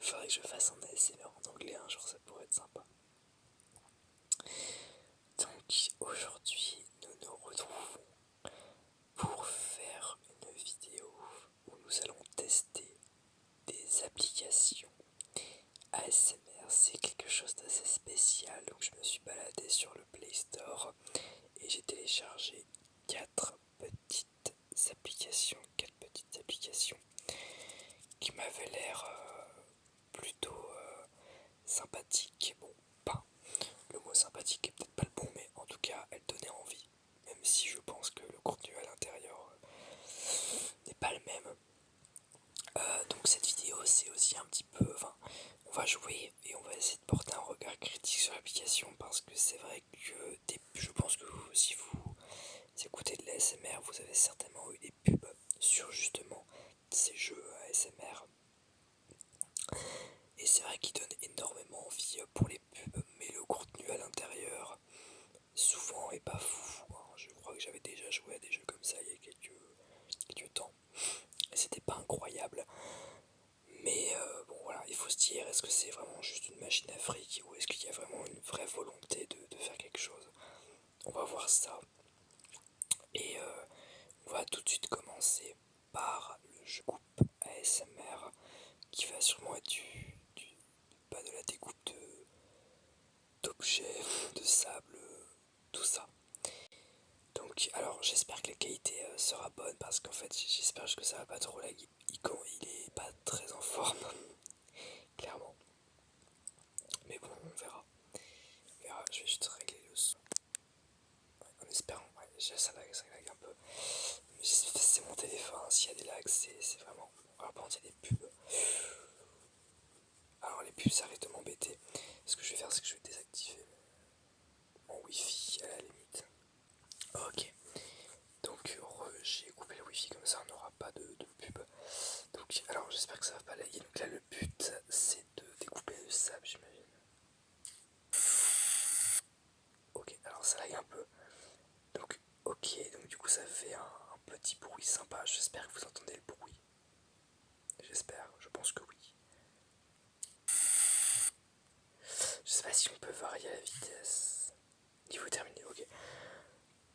Faudrait que je fasse un ASMR en anglais un jour, ça pourrait être sympa. Donc aujourd'hui nous nous retrouvons pour faire une vidéo où nous allons tester des applications ASMR. C'est quelque chose d'assez spécial, donc je me suis baladé sur le Play Store et j'ai téléchargé 4 petites applications qui m'avaient l'air plutôt sympathiques. Bon, pas le mot sympathique est peut-être pas le bon, mais en tout cas elle donnait envie, même si je pense que le contenu à l'intérieur n'est pas le même. Donc cette vidéo c'est aussi un petit peu, enfin on va jouer et on va essayer de porter un regard critique sur l'application, parce que c'est vrai que je pense que si vous écoutez de l'ASMR, vous avez certainement eu des pubs sur justement ces jeux ASMR. Et c'est vrai qu'ils donnent énormément envie pour les pubs, mais le contenu à l'intérieur souvent est pas fou, hein. Je crois que j'avais déjà joué à des jeux comme ça il y a quelques temps. Et c'était pas incroyable. Mais bon voilà, il faut se dire, est-ce que c'est vraiment juste une machine à fric ou est-ce qu'il y a vraiment une vraie volonté de faire quelque chose? On va voir ça. Et on va tout de suite commencer par le jeu coupe ASMR qui va sûrement être pas de la découpe d'objets, de sable, tout ça. Donc alors j'espère que la qualité sera bonne, parce qu'en fait j'espère que ça va pas trop laguer. Il est pas très en forme, clairement. Mais bon, on verra. Je vais juste régler le son. Ouais, en espérant, ouais, ça lag un peu. Mais c'est mon téléphone, s'il y a des lags, c'est vraiment. Alors par contre, il y a des pubs. Alors les pubs, ça arrête de m'embêter. Ce que je vais faire, c'est que je vais désactiver mon wifi à la limite. Ok. Donc j'ai coupé le wifi, comme ça on n'aura pas de pub. Donc alors j'espère que ça va pas laguer. Donc là le but c'est de découper le sable, j'imagine. Ok, alors ça lag un peu. Donc ok, donc du coup ça fait un petit bruit sympa. J'espère que vous entendez le bruit. J'espère, je pense que oui. Je sais pas si on peut varier la vitesse. Niveau terminé, ok.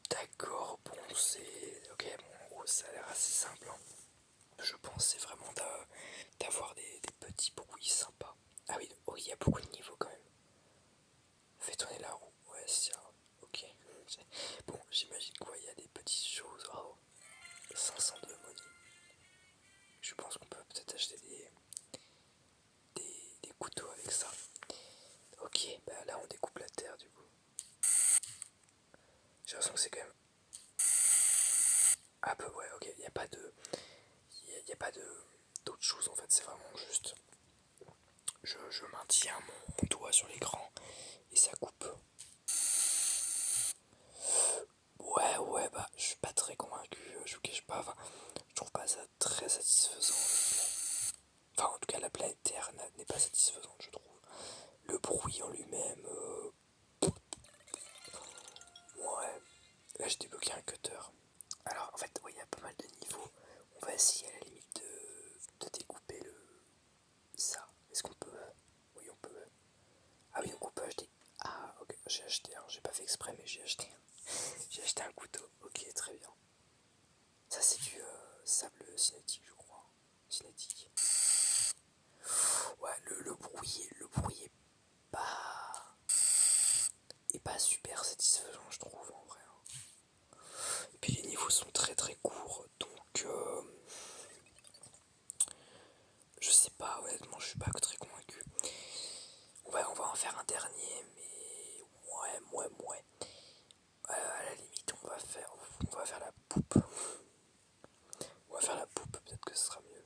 D'accord, bon c'est... Ok, bon en gros ça a l'air assez simple, hein. Je pense c'est vraiment d'avoir des petits bruits sympas. Ah oui, oh, il y a beaucoup de niveaux quand même. Fais tourner la roue, ouais c'est ça. Ok. Bon, j'imagine quoi, il y a des petites choses. Oh, 500 de money. Je pense qu'on peut peut-être acheter des couteaux avec ça. Ok, bah là on découpe la terre du coup. J'ai l'impression que c'est quand même... Ah bah ouais, ok, il n'y a pas de... Il n'y a pas d'autre chose en fait, c'est vraiment juste... Je maintiens mon doigt sur l'écran et ça coupe. Ouais, bah je suis pas très convaincu, je vous cache pas, enfin, je trouve pas ça très satisfaisant. Enfin, en tout cas, la planète Terre n'est pas satisfaisante, je trouve. Le bruit en lui-même, ouais. Là, j'ai débloqué un cutter. Alors, en fait, il y a pas mal de niveaux. On va essayer à la limite de découper ça. Est-ce qu'on peut? Oui, on peut. Ah oui, donc on peut acheter. Ah, ok, j'ai acheté un. J'ai pas fait exprès, mais j'ai acheté un. J'ai acheté un couteau. Ok, très bien. Ça, c'est du sable cinétique, je crois. Cinétique. Ouais, le bruit est pas super satisfaisant, je trouve, en vrai, hein. Et puis les niveaux sont très très courts, donc je sais pas, honnêtement, je suis pas très convaincu. On va en faire un dernier, mais ouais. À la limite, on va faire la poupe. On va faire la poupe, peut-être que ce sera mieux.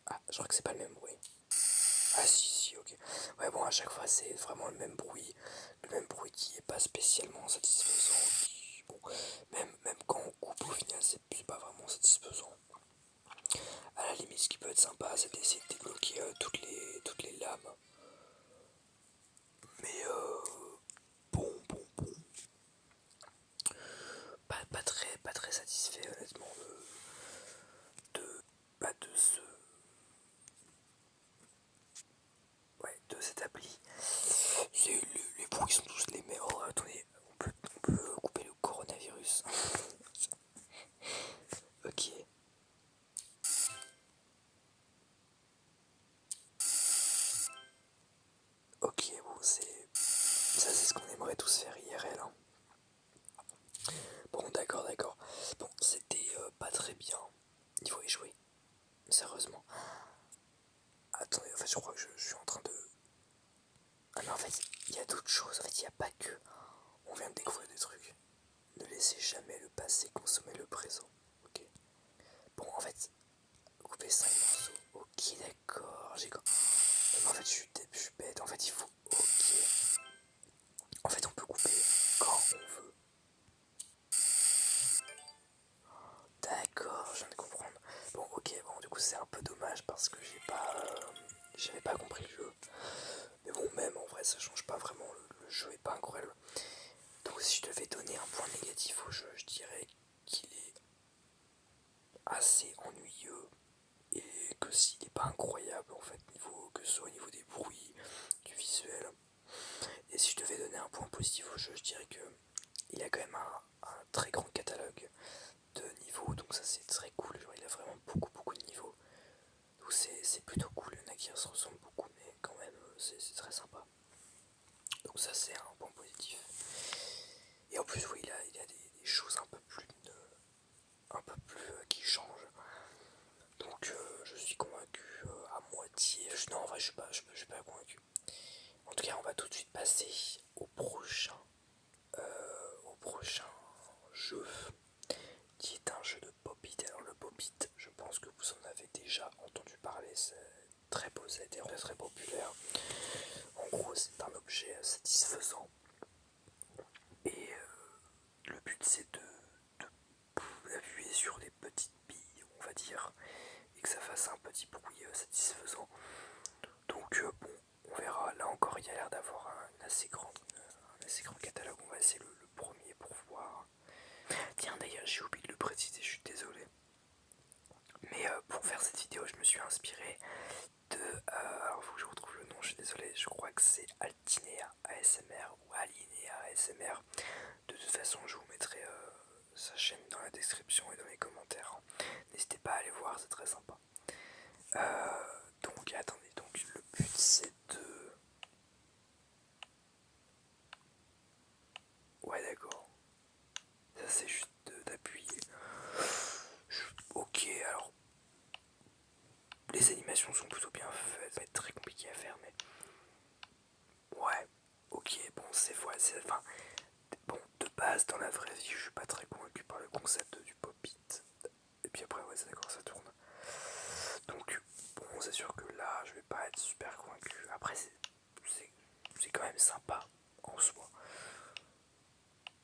Ah, je crois que c'est pas le même bruit. Ah si, ok. Ouais, bon, à chaque fois, c'est vraiment le même bruit. Le même bruit qui est pas spécialement satisfaisant. Bon, même quand on coupe, au final, c'est pas vraiment satisfaisant. À la limite, ce qui peut être sympa, c'est d'essayer de débloquer toutes les lames. Mais bon. Pas très satisfait, honnêtement, Ok, bon, ça c'est ce qu'on aimerait tous faire IRL, hein. Bon, d'accord, d'accord. Bon, c'était pas très bien. Il faut échouer, sérieusement. Attendez, en fait, je crois que je suis en train de... Ah mais en fait, il y a d'autres choses. En fait, il n'y a pas que... On vient de découvrir des trucs. Ne laissez jamais le passé consommer le présent. Ok. Bon, en fait, couper 5 morceaux. Ok, d'accord. J'ai... Mais en fait, je suis bête. En fait, il faut... Ok. En fait, on peut couper quand on veut. D'accord, je viens de comprendre. Bon, ok, bon, du coup, c'est un peu dommage parce que j'avais pas compris le jeu. Mais bon, même en vrai, ça change pas vraiment. Le jeu est pas incroyable. Donc, si je devais donner un point négatif au jeu, je dirais qu'il est assez ennuyeux et que s'il n'est pas incroyable, en fait, que ce soit au niveau des bruits, du visuel. Et si je devais donner un point positif au jeu, je dirais que il a quand même un très grand catalogue de niveaux, donc ça c'est très cool. Genre, il a vraiment beaucoup de niveaux. Donc c'est plutôt cool. Il y en a qui se ressemblent beaucoup, mais quand même, c'est très sympa. Donc ça c'est un point positif. Et en plus, oui, il a des choses un peu plus qui changent. Donc je suis convaincu à moitié. Non, en vrai, je suis pas convaincu. En tout cas, on va tout de suite passer au prochain jeu, qui est un jeu de Pop-It. Alors le Pop-It, je pense que vous en avez déjà entendu parler, c'est très beau, ça a été très populaire. En gros, c'est un objet satisfaisant. Et le but c'est d'appuyer sur des petites billes, on va dire, et que ça fasse un petit bruit satisfaisant. Donc bon, on verra. Là encore, il y a l'air d'avoir un assez grand catalogue. On va essayer le premier pour voir. Tiens, d'ailleurs, j'ai oublié de le préciser, je suis désolé. Mais pour faire cette vidéo, je me suis inspiré de... alors, il faut que je retrouve le nom, je suis désolé. Je crois que c'est Altinea ASMR ou Alinea ASMR. De toute façon, je vous mettrai sa chaîne dans la description et dans les commentaires. N'hésitez pas à aller voir, c'est très sympa. Donc, attendez, donc le but c'est de... Ouais, d'accord. Ça, c'est juste d'appuyer. Ok, alors les animations sont plutôt bien faites, ça va être très compliqué à faire, mais ouais, ok, bon, enfin, bon, de base, dans la vraie vie, je suis pas très convaincu par le concept du pop-it. Et puis après, ouais, c'est d'accord, ça tourne. Donc, bon, c'est sûr que là, je vais pas être super convaincu. Après, c'est quand même sympa en soi.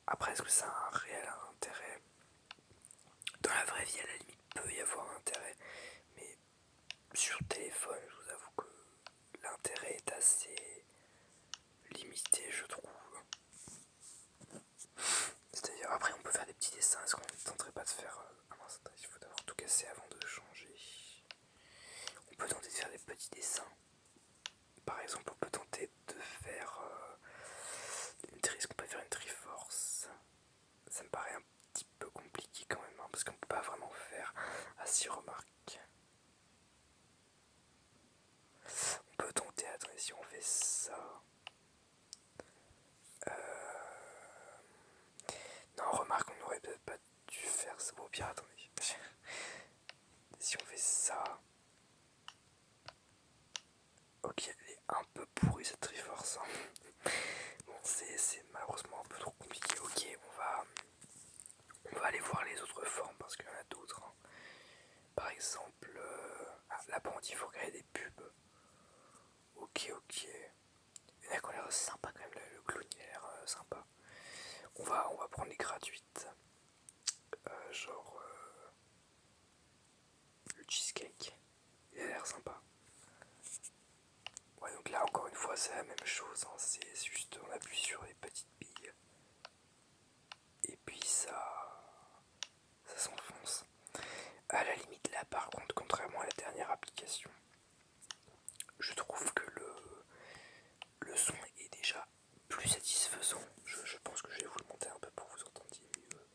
Après, est-ce que ça a un réel intérêt? Dans la vraie vie, à la limite, peut y avoir un intérêt, mais sur téléphone, je vous avoue que l'intérêt est assez limité, je trouve. C'est-à-dire, après, on peut faire des petits dessins. Est-ce qu'on ne tenterait pas de faire... Ah mince, il faut d'abord tout casser avant de changer. On peut tenter de faire des petits dessins. Par exemple, on peut tenter de faire est-ce qu'on peut faire une Triforce? Ça me paraît un petit peu compliqué quand même, hein, parce qu'on peut pas vraiment faire. Ah si, remarque. On peut tenter, attendez, si on fait ça... Non, remarque, on n'aurait peut-être pas dû faire ça. Bon, au pire, attendez. Si on fait ça... Ok, elle est un peu pourrie cette Triforce. Hein. Bon, c'est malheureusement un peu trop compliqué. Ok, on va aller voir les autres formes parce qu'il y en a d'autres. Hein. Par exemple, là, bon, il faut créer des pubs. Ok, ok. Il y en a qui ont l'air sympa quand même. Le clown, il a l'air sympa. On va prendre les gratuites. Genre le cheesecake. Il a l'air sympa. Ouais, donc là, encore une fois, c'est la même chose. Hein. C'est juste, on appuie sur les petites billes. Et puis ça s'enfonce. À la limite, là, par contre, contrairement à la dernière application, je trouve que le son est déjà plus satisfaisant. Je pense que je vais vous le monter un peu pour que vous entendiez mieux.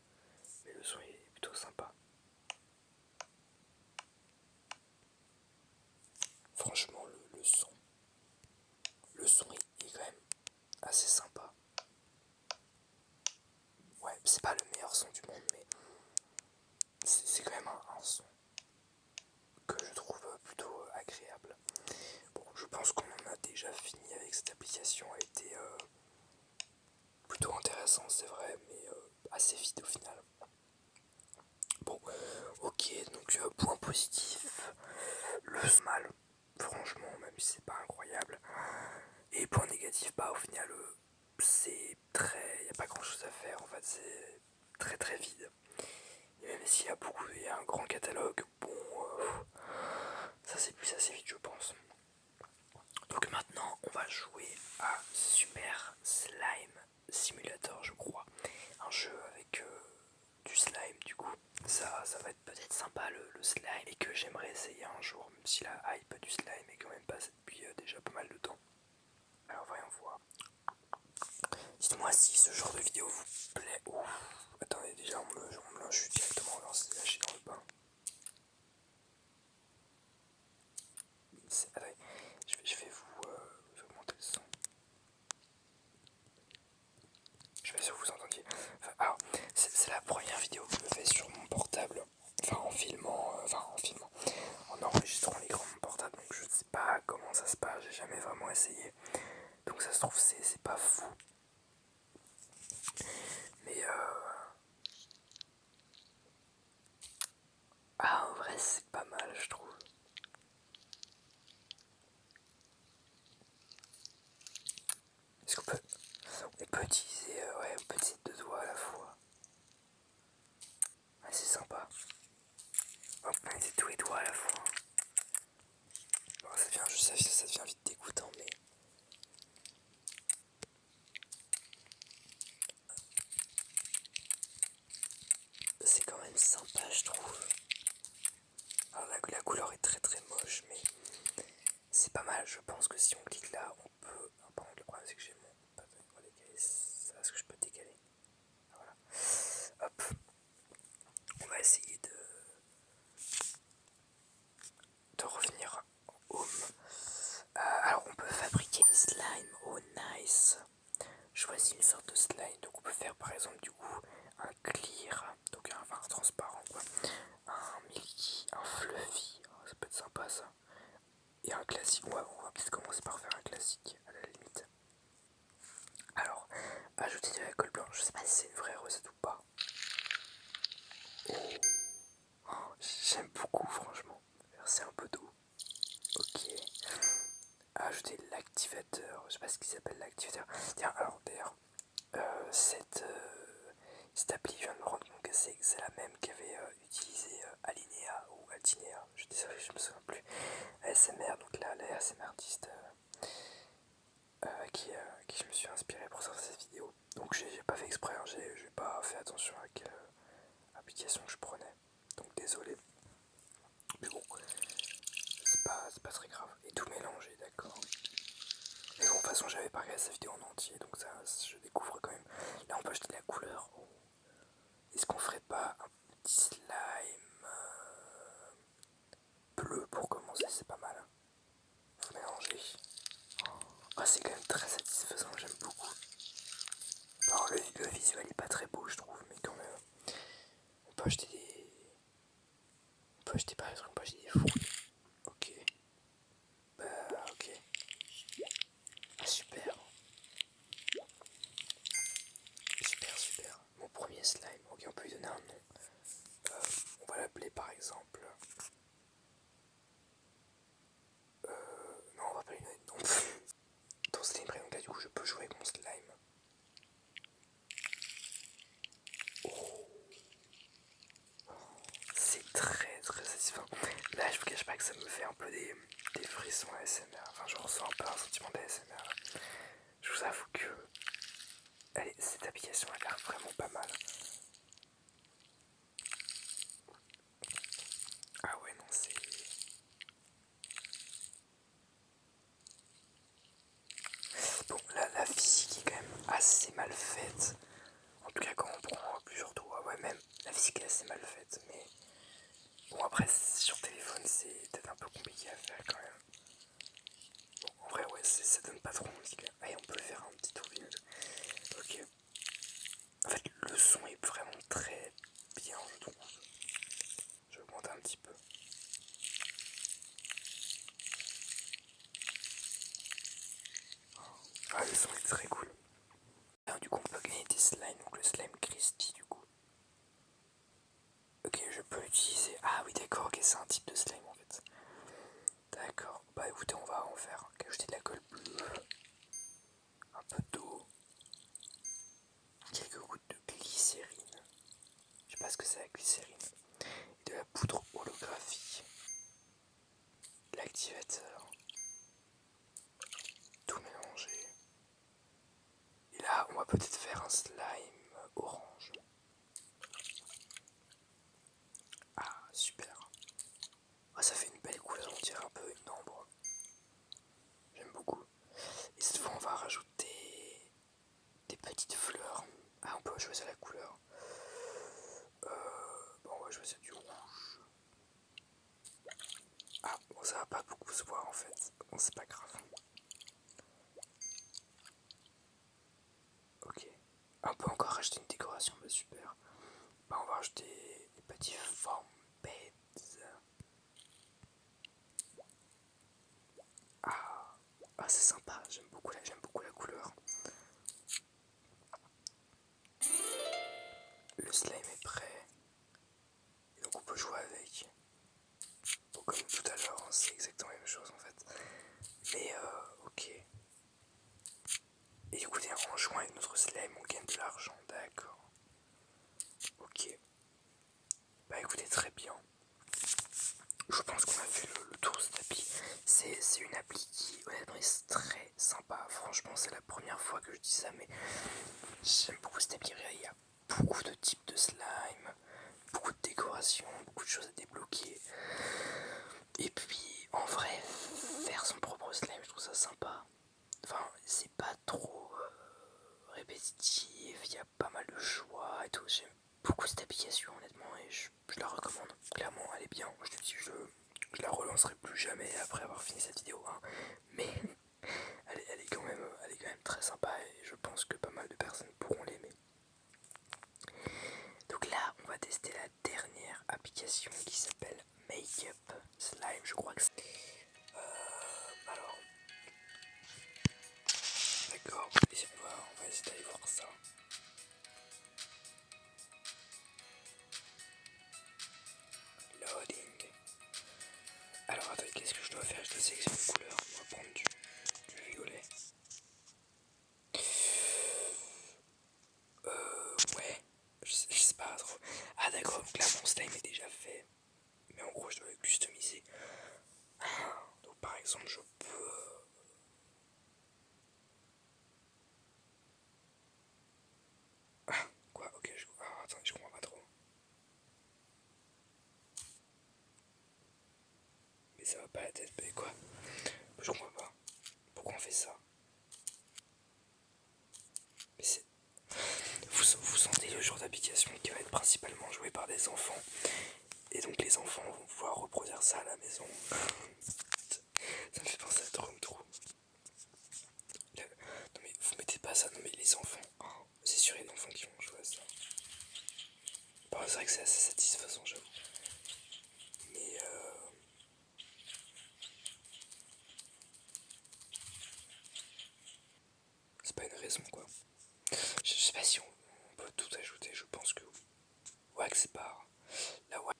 Mais le son est plutôt sympa. Franchement, le son est assez sympa. Ouais, c'est pas le meilleur son du monde, mais c'est quand même un son que je trouve plutôt agréable. Bon, je pense qu'on en a déjà fini avec cette application. Elle était plutôt intéressante, c'est vrai, mais assez vite au final. Bon, ok, donc point positif, le smile, franchement, même si c'est pas incroyable. Et point négatif, bah au final, c'est très. Y a pas grand chose à faire, en fait, c'est très très vide. Et même s'il y a il y a un grand catalogue, bon, ça c'est plus assez vite, je pense. Donc maintenant, on va jouer à Super Slime Simulator, je crois. Un jeu avec du slime, du coup. Ça va être peut-être sympa le slime et que j'aimerais essayer un jour, même si la hype du slime est quand même passée depuis déjà pas mal de temps. Alors voyons voir. Dites-moi si ce genre de vidéo vous plaît. Ouf. Attendez, déjà je suis directement lâché dans le bain. Attendez, je vais vous augmenter le son. Je sais pas si vous entendiez. Enfin, alors, c'est la première vidéo que je me fais sur mon portable. En enregistrant l'écran de mon portable. Donc je ne sais pas comment ça se passe, j'ai jamais vraiment essayé. Donc ça se trouve, c'est pas fou. Mais en vrai, c'est pas mal, je trouve. Est-ce qu'on peut. On peut utiliser. Ouais, on peut utiliser 2 doigts à la fois. Ouais, c'est sympa. On peut utiliser tous les doigts à la fois. Bon, ça devient vite dégoûtant, mais. C'est quand même sympa, je trouve. Alors la couleur est très très moche, mais c'est pas mal. Je pense que si on clique là, on peut. Ah, par contre, le problème c'est que j'ai mon. Attends, on va décaler ça. Est-ce que je peux décaler? Ah, voilà. Hop. On va essayer de revenir au home. Alors on peut fabriquer des slimes. Oh nice. Choisis une sorte de slime. Donc on peut faire par exemple du coup un clear, donc un transparent quoi. Un milky, un fluffy. Oh, ça peut être sympa ça. Et un classique. Ouais, on va peut-être commencer par faire un classique à la limite. Alors, ajouter de l'alcool blanc. Je sais pas si c'est une vraie recette ou pas. Oh, j'aime beaucoup franchement. Verser un peu d'eau. Ok. Ajouter l'activateur. Je sais pas ce qu'il s'appelle l'activateur. Tiens, alors d'ailleurs, cette appli, je viens de me rendre compte que c'est la même qu'avait utilisé Alinea ou Altinea. Je suis désolé, je me souviens plus. ASMR, donc là, la ASMR artiste qui je me suis inspiré pour sortir cette vidéo. Donc j'ai pas fait exprès, hein, j'ai pas fait attention à quelle application je prenais. Donc désolé. Mais bon, c'est pas très grave. Et tout mélanger, d'accord. Mais bon, de toute façon, j'avais pas regardé cette vidéo en entier, donc ça, je découvre quand même. Là, on peut acheter de la couleur. Oh. Est-ce qu'on ferait pas un petit slime bleu pour commencer? C'est pas mal. Faut mélanger. Oh, c'est quand même très satisfaisant, j'aime beaucoup. Alors, le visuel est pas très beau, je trouve, mais quand même. On peut acheter des. On peut acheter par exemple, on peut acheter des fruits. Ok. Bah, ok. Ah, super. Super, super. Mon premier slime. Ok, on peut lui donner un nom. On va l'appeler par exemple. Non, on va pas lui donner de nom. Dans slime, donc là, du coup, je peux jouer avec mon slime. Oh. C'est très très satisfaisant. Là, je vous cache pas que ça me fait un peu des frissons ASMR. Enfin, je ressens un peu un sentiment d'ASMR. Je vous avoue que allez, cette application a l'air vraiment pas mal. Ah ouais, non, c'est. Bon, la physique est quand même assez mal faite. En tout cas, quand on prend plusieurs doigts, ouais, même la physique est assez mal faite. Mais bon, après, sur téléphone, c'est peut-être un peu compliqué à faire quand même. Bon, en vrai, ouais, ça donne pas trop envie. Allez, on peut faire un petit tour. Ah, le son est très cool. Alors, du coup, on peut gagner des slimes, donc le slime crispy du coup. Ok, je peux l'utiliser. Ah oui, d'accord, ok, c'est un type de slime en fait. D'accord, bah écoutez, on va en faire. Ajouter de la colle bleue, un peu d'eau, quelques gouttes de glycérine. Je sais pas ce que c'est la glycérine. Et de la poudre holographique. L'activateur. Tout mélanger. Et là, on va peut-être faire un slime orange. Ah, super. Ah, ça fait une belle couleur, on dirait un peu une ambre. J'aime beaucoup. Et cette fois, on va rajouter des petites fleurs. Ah, on peut choisir la couleur. Bon, on va choisir du rouge. Ah, bon, ça va pas beaucoup se voir en fait. Bon, c'est pas grave. Ok. On peut encore rajouter une décoration, bah super. Bah, on va rajouter des petits formes bêtes. Ah, ah c'est sympa, j'aime beaucoup la couleur. Le slime est prêt. Et donc on peut jouer avec. Bon, comme tout à l'heure, hein, c'est exactement la même chose en fait. Mais ok. Et écoutez, en jouant avec notre slime, on gagne de l'argent, d'accord. Ok. Bah écoutez, très bien. Je pense qu'on a fait le tour de ce tapis. C'est une appli qui honnêtement est très sympa. Franchement, c'est la première fois que je dis ça, mais j'aime beaucoup cette appli. Il y a beaucoup de types de slime, beaucoup de décorations, beaucoup de choses à débloquer. Et puis, en vrai, faire son propre slime, je trouve ça sympa. Enfin, c'est pas trop répétitif, il y a pas mal de choix et tout. J'aime beaucoup cette application, honnêtement, et je la recommande. Clairement, elle est bien. Je te dis, je la relancerai plus jamais après avoir fini cette vidéo, hein. Mais elle est quand même très sympa et je pense que pas mal de personnes pourront l'aimer. Donc là, on va tester la dernière application qui s'appelle Makeup Slime, je crois que c'est. Alors, d'accord, on va essayer d'aller voir ça. Loading. Alors attends, qu'est-ce que je dois faire? Je dois sélectionner une couleur. On va prendre du violet. Ouais, je sais pas trop. Ah d'accord, donc là mon slime est déjà fait. Mais en gros, je dois le customiser. Donc par exemple, je peux. Quoi? Ok, attends, je comprends pas trop. Mais ça va pas la tête, mais quoi? Je comprends pas. Pourquoi on fait ça? Mais c'est. Vous sentez le genre d'application qui va être principalement joué par des enfants. Et donc les enfants vont pouvoir reproduire ça à la maison. Ça me fait penser à Drone Trou. Non mais vous mettez pas ça, non mais les enfants. Oh, c'est sûr, il y a des enfants qui vont jouer à ça. Bon, c'est vrai que c'est assez satisfaisant, j'avoue. Mais c'est pas une raison quoi. Je sais pas si on peut tout ajouter, je pense que oui. Wax bar. La wax.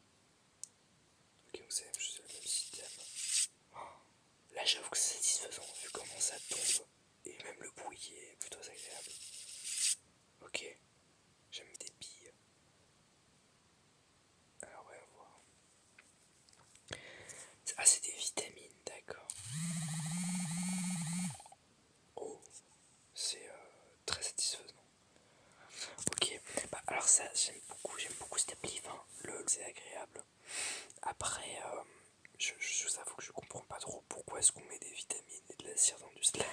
Ok, donc c'est le même système. Oh, là j'avoue que c'est satisfaisant vu comment ça tombe. Et même le bruit est plutôt agréable. Ok, j'ai mis des billes. Alors ouais, on va voir. Ah, c'est des vitamines, d'accord. Oh, c'est très satisfaisant. Ok, bah alors ça j'aime beaucoup cette appli, enfin, c'est agréable. Après, je vous avoue que je comprends pas trop pourquoi est-ce qu'on met des vitamines et de la cire dans du slime.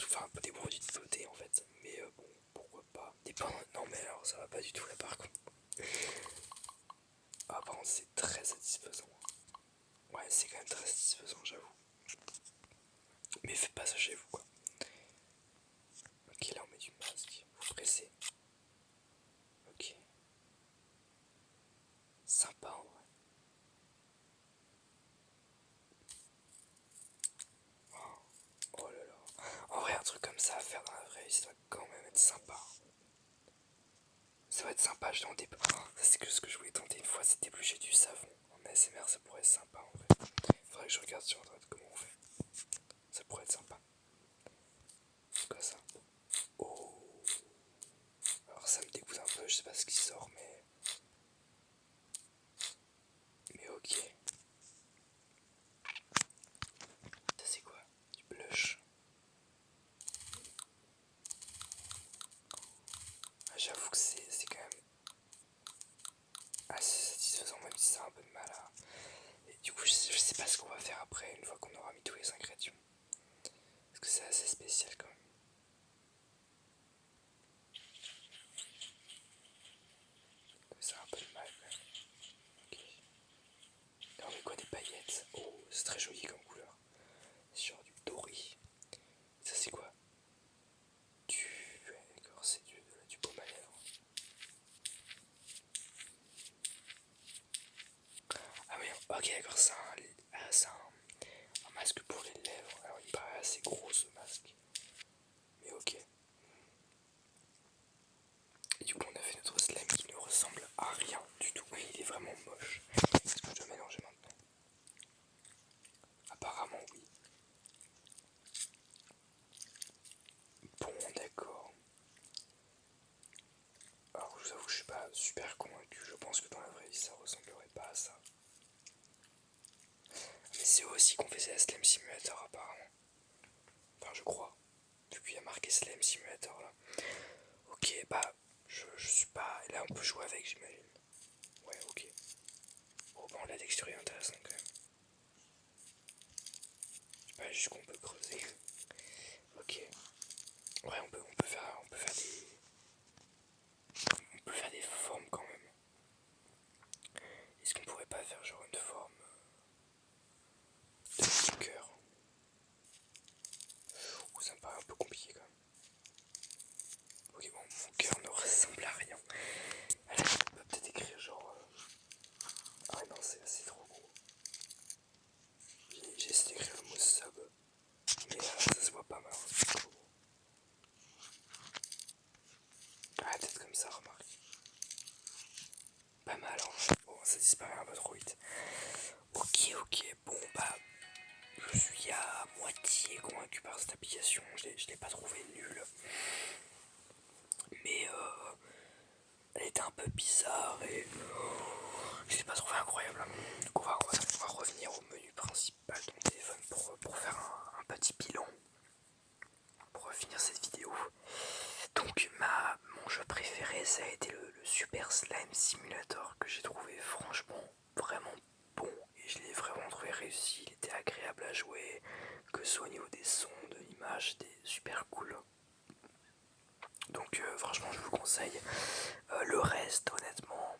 Enfin un peu des produits de beauté en fait, mais bon, pourquoi pas. Non mais alors ça va pas du tout là par contre. Ah par contre c'est très satisfaisant. Ouais c'est quand même très satisfaisant j'avoue. Mais faites pas ça chez vous quoi. Ok là on met du masque, vous pressez. Ok. Sympa en vrai. Oh là là. En vrai un truc comme avis ça va quand même être sympa. Ça va être sympa, je tenter. Oh, ça c'est que ce que je voulais tenter une fois, c'est d'éplucher du savon. En ASMR ça pourrait être sympa en vrai. Faudrait que je regarde sur internet comment on fait. Ça pourrait être sympa. Comme ça. Oh. Alors ça me dégoûte un peu, je sais pas ce qui sort mais. Mais ok. Ça c'est quoi? Du blush. Ah, j'avoue que c'est quand même assez satisfaisant même si c'est un peu de mal à. Et du coup je sais pas ce qu'on va faire après une fois qu'on aura mis tous les ingrédients. Parce que c'est assez spécial quand même. C'est un peu de mal quand même. Ok. Et on met quoi, des paillettes? Oh, c'est très joli comme couleur. C'est genre du doré. Ça c'est quoi? Ouais, d'accord, c'est du baume à lèvres. Ah oui, ok, d'accord, c'est un masque pour les lèvres. Alors il me paraît assez gros ce masque. Mais ok. Et du coup on a fait notre slime qui ne ressemble à rien du tout. Il est vraiment moche. Est-ce que je dois mélanger maintenant? Apparemment oui. Bon, d'accord. Alors je vous avoue que je suis pas super convaincu. Je pense que dans la vraie vie ça ressemblerait pas à ça. Mais c'est aussi qu'on faisait à Slime Simulator apparemment. Enfin je crois. Vu qu'il y a marqué Slime Simulator là. Ok, bah je suis pas. Là on peut jouer avec, j'imagine. Ouais, ok. Oh bah la texture est intéressante quand même. Je sais pas juste qu'on peut creuser. Ok. Ouais, on peut faire des formes quand même. Est-ce qu'on pourrait pas faire genre une forme de petit cœur? Ou ça me paraît un peu compliqué quand même. Ok, bon, mon cœur ne ressemble à rien. Allez, on peut peut-être écrire genre. Ah non, c'est trop gros. J'ai essayé d'écrire le mot sub, mais ça se voit pas mal. C'est trop gros. Ah, peut-être comme ça, remarque. Pas mal, hein. Bon, ça disparaît un peu trop vite. Ok, ok, bon, bah, je suis à moitié convaincu par cette application. Je l'ai pas trouvé nulle. Mais elle était un peu bizarre et je l'ai pas trouvé incroyable. Donc on va revenir au menu principal de mon téléphone pour faire un petit bilan. Pour finir cette vidéo. Donc mon jeu préféré ça a été le Super Slime Simulator que j'ai trouvé franchement vraiment bon et je l'ai vraiment trouvé réussi, il était agréable à jouer, que ce soit au niveau des sons, de l'image, c'était super cool. Donc franchement je vous conseille. Le reste honnêtement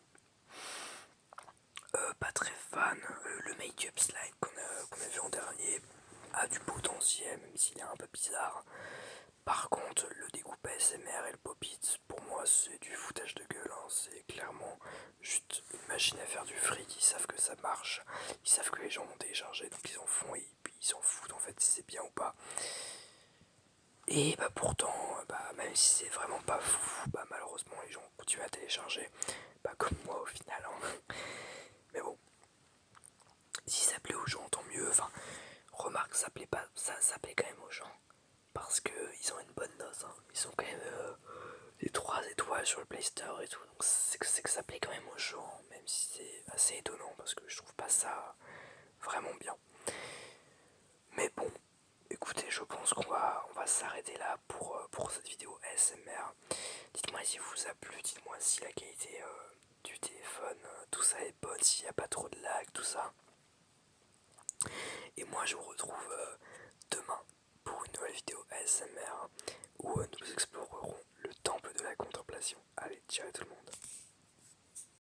pas très fan. Le make-up slime qu'on a vu en dernier a du potentiel même s'il est un peu bizarre. Par contre, le découpe ASMR et le pop-it, pour moi, c'est du foutage de gueule. Hein. C'est clairement juste une machine à faire du fric. Ils savent que ça marche. Ils savent que les gens vont télécharger, donc ils en font et puis ils s'en foutent en fait si c'est bien ou pas. Et bah pourtant, bah, même si c'est vraiment pas fou, bah malheureusement les gens continuent à télécharger. Bah comme moi au final. Hein. Mais bon, si ça plaît aux gens, tant mieux. Enfin, remarque, ça plaît pas, ça plaît quand même aux gens. Parce qu'ils ont une bonne note. Hein. Ils sont quand même des 3 étoiles sur le Play Store et tout. Donc c'est que ça plaît quand même aux gens. Même si c'est assez étonnant parce que je trouve pas ça vraiment bien. Mais bon, écoutez, je pense on va s'arrêter là pour cette vidéo ASMR. Dites-moi si vous a plu, dites-moi si la qualité du téléphone, tout ça est bonne, s'il n'y a pas trop de lag, tout ça. Et moi je vous retrouve